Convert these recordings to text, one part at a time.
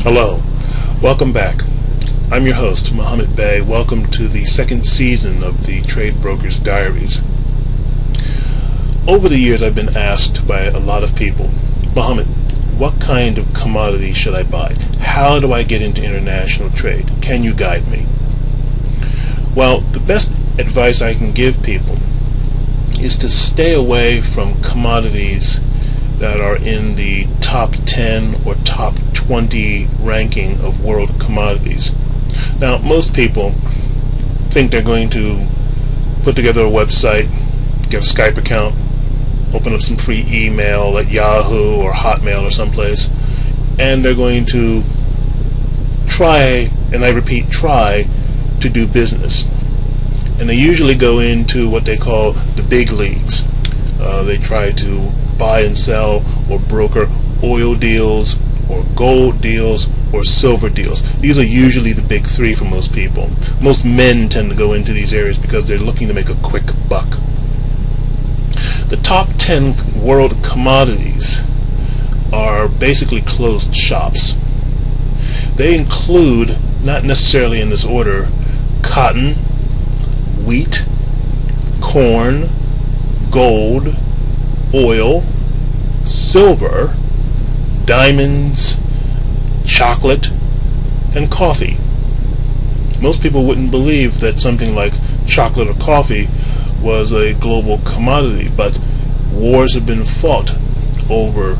Hello, welcome back. I'm your host, Muhammad Bey. Welcome to the second season of the Trade Brokers Diaries. Over the years I've been asked by a lot of people, Muhammad, what kind of commodity should I buy? How do I get into international trade? Can you guide me? Well, the best advice I can give people is to stay away from commodities that are in the top 10 or top 20 ranking of world commodities. Now, most people think they're going to put together a website, get a Skype account, open up some free email at Yahoo or Hotmail or someplace, and they're going to try, and I repeat, try to do business. And they usually go into what they call the big leagues. They try to buy and sell or broker oil deals or gold deals or silver deals. These are usually the big three for most people. Most men tend to go into these areas because they're looking to make a quick buck. The top 10 world commodities are basically closed shops. They include, not necessarily in this order, cotton, wheat, corn, gold, oil, silver, diamonds, chocolate, and coffee. Most people wouldn't believe that something like chocolate or coffee was a global commodity, but wars have been fought over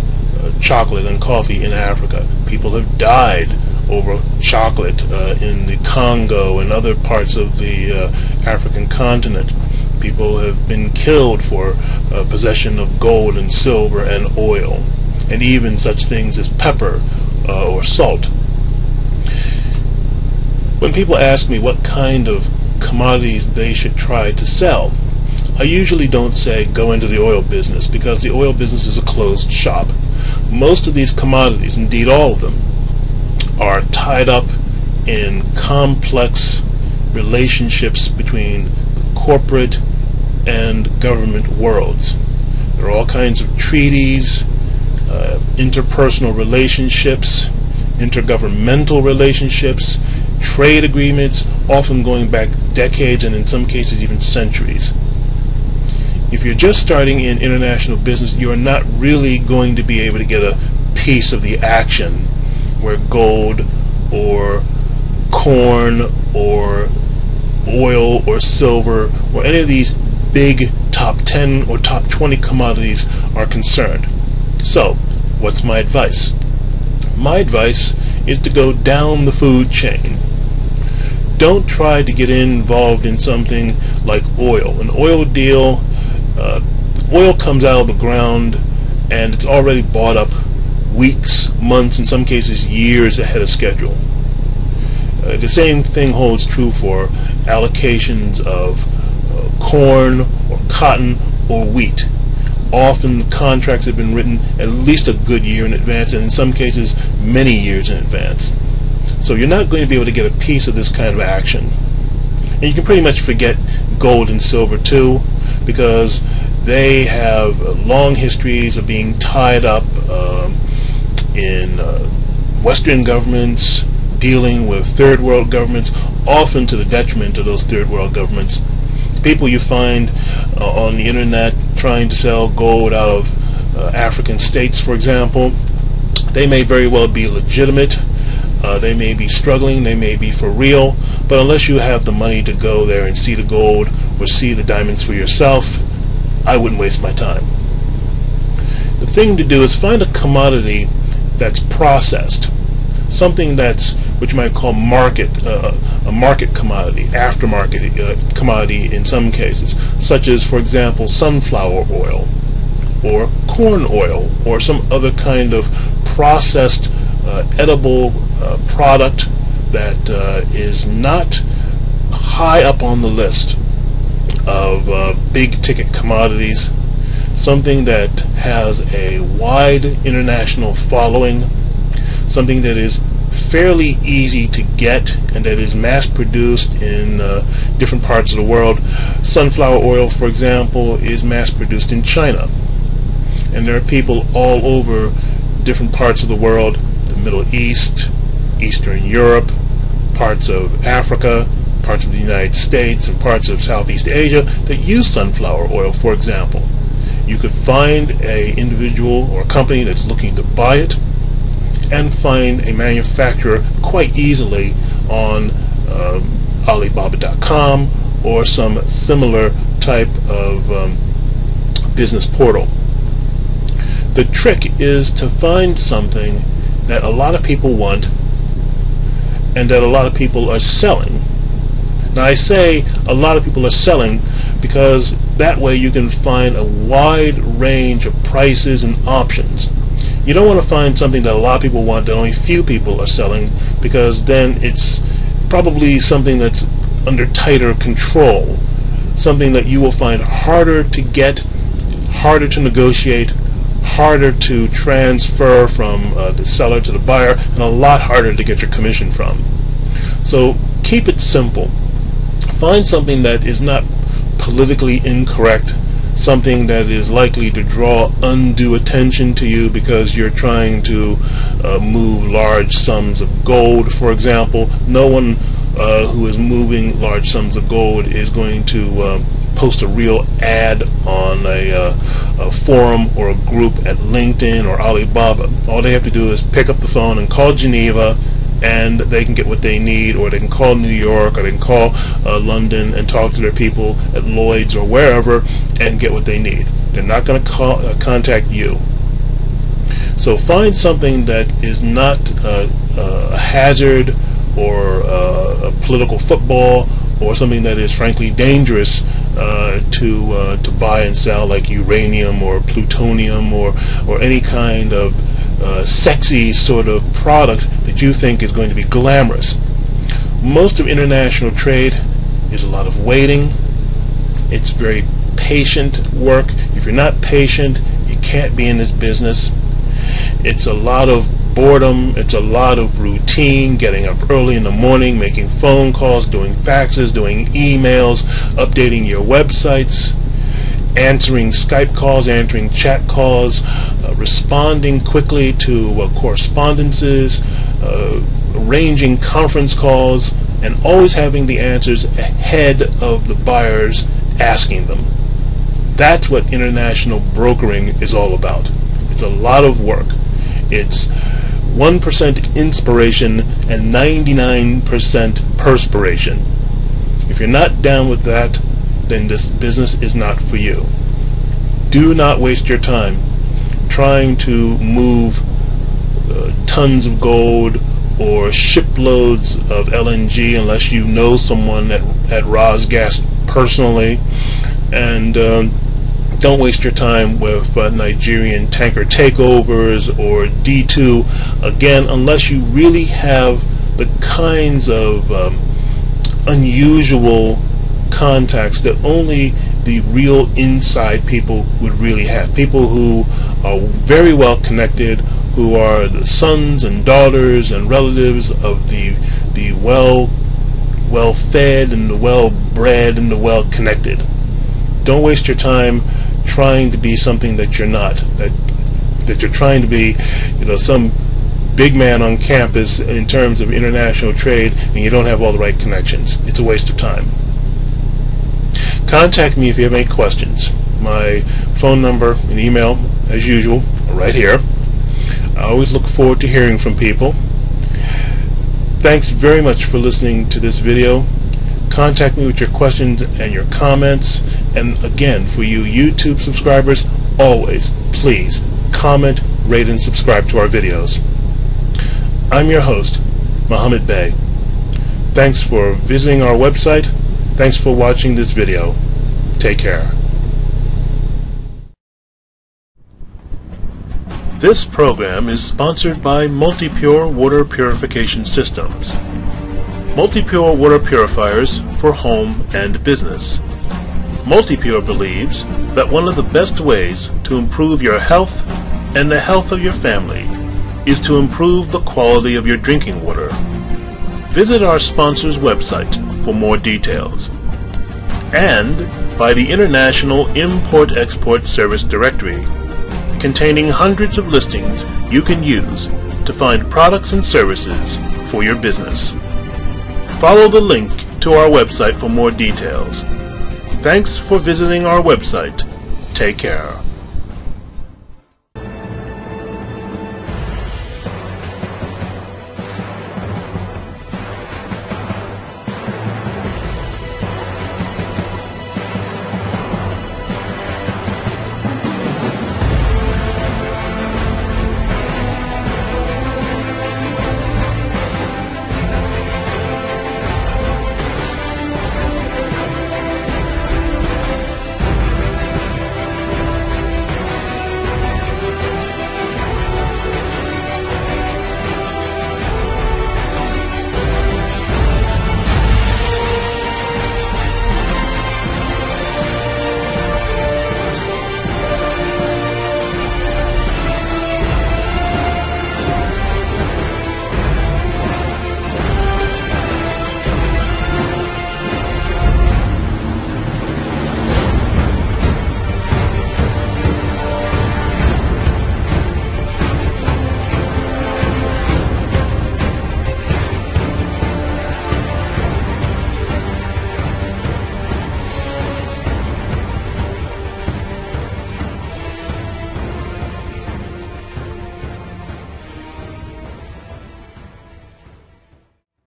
chocolate and coffee in Africa. People have died over chocolate in the Congo and other parts of the African continent. People have been killed for possession of gold and silver and oil, and even such things as pepper or salt. When people ask me what kind of commodities they should try to sell, I usually don't say go into the oil business, because the oil business is a closed shop. Most of these commodities, indeed all of them, are tied up in complex relationships between the corporate and government worlds. There are all kinds of treaties, interpersonal relationships, intergovernmental relationships, trade agreements, often going back decades and in some cases even centuries. If you're just starting in international business, you are not really going to be able to get a piece of the action where gold or corn or oil or silver or any of these big top 10 or top 20 commodities are concerned. So, what's my advice? My advice is to go down the food chain. Don't try to get involved in something like oil. An oil deal, oil comes out of the ground and it's already bought up weeks, months, in some cases years ahead of schedule. The same thing holds true for allocations of corn or cotton or wheat. Often the contracts have been written at least a good year in advance, and in some cases many years in advance. So you're not going to be able to get a piece of this kind of action. And you can pretty much forget gold and silver too, because they have long histories of being tied up in Western governments dealing with third world governments, often to the detriment of those third world governments. People you find on the internet trying to sell gold out of African states, for example, they may very well be legitimate, they may be struggling, they may be for real, but unless you have the money to go there and see the gold or see the diamonds for yourself, I wouldn't waste my time. The thing to do is find a commodity that's processed, something that's what you might call a market commodity, aftermarket commodity in some cases, such as, for example, sunflower oil or corn oil or some other kind of processed edible product that is not high up on the list of big ticket commodities, something that has a wide international following, something that is fairly easy to get and that is mass produced in different parts of the world. Sunflower oil, for example, is mass produced in China, and there are people all over different parts of the world, the Middle East, Eastern Europe, parts of Africa, parts of the United States, and parts of Southeast Asia that use sunflower oil, for example. You could find an individual or a company that's looking to buy it and find a manufacturer quite easily on Alibaba.com or some similar type of business portal. The trick is to find something that a lot of people want and that a lot of people are selling. Now, I say a lot of people are selling because that way you can find a wide range of prices and options. You don't want to find something that a lot of people want that only few people are selling, because then it's probably something that's under tighter control, something that you will find harder to get, harder to negotiate, harder to transfer from the seller to the buyer, and a lot harder to get your commission from. So keep it simple. Find something that is not politically incorrect, something that is likely to draw undue attention to you because you're trying to move large sums of gold, for example. No one who is moving large sums of gold is going to post a real ad on a forum or a group at LinkedIn or Alibaba. All they have to do is pick up the phone and call Geneva, and they can get what they need, or they can call New York, or they can call London and talk to their people at Lloyd's or wherever and get what they need. They're not going to contact you. So find something that is not a hazard or a political football, or something that is frankly dangerous to buy and sell, like uranium or plutonium or any kind of sexy sort of product that you think is going to be glamorous. Most of international trade is a lot of waiting. It's very patient work. If you're not patient, you can't be in this business. It's a lot of boredom, it's a lot of routine, getting up early in the morning, making phone calls, doing faxes, doing emails, updating your websites, answering Skype calls, answering chat calls, responding quickly to correspondences, arranging conference calls, and always having the answers ahead of the buyers asking them. That's what international brokering is all about. It's a lot of work. It's 1% inspiration and 99% perspiration. If you're not down with that, then this business is not for you. Do not waste your time trying to move tons of gold or shiploads of LNG unless you know someone at Rosgas personally, and don't waste your time with Nigerian tanker takeovers or D2, again, unless you really have the kinds of unusual contacts that only the real inside people would really have. People who are very well connected, who are the sons and daughters and relatives of the well-fed and the well-bred and the well-connected. Don't waste your time trying to be something that you're not, that you're trying to be, some big man on campus in terms of international trade, and you don't have all the right connections. It's a waste of time. Contact me if you have any questions. My phone number and email, as usual, are right here. I always look forward to hearing from people. Thanks very much for listening to this video. Contact me with your questions and your comments. And again, for you YouTube subscribers, always, please, comment, rate, and subscribe to our videos. I'm your host, Muhammad Bey. Thanks for visiting our website. Thanks for watching this video. Take care. This program is sponsored by MultiPure Water Purification Systems. MultiPure water purifiers for home and business. MultiPure believes that one of the best ways to improve your health and the health of your family is to improve the quality of your drinking water. Visit our sponsor's website for more details. And by the International Import-Export Service Directory, containing hundreds of listings you can use to find products and services for your business. Follow the link to our website for more details. Thanks for visiting our website. Take care.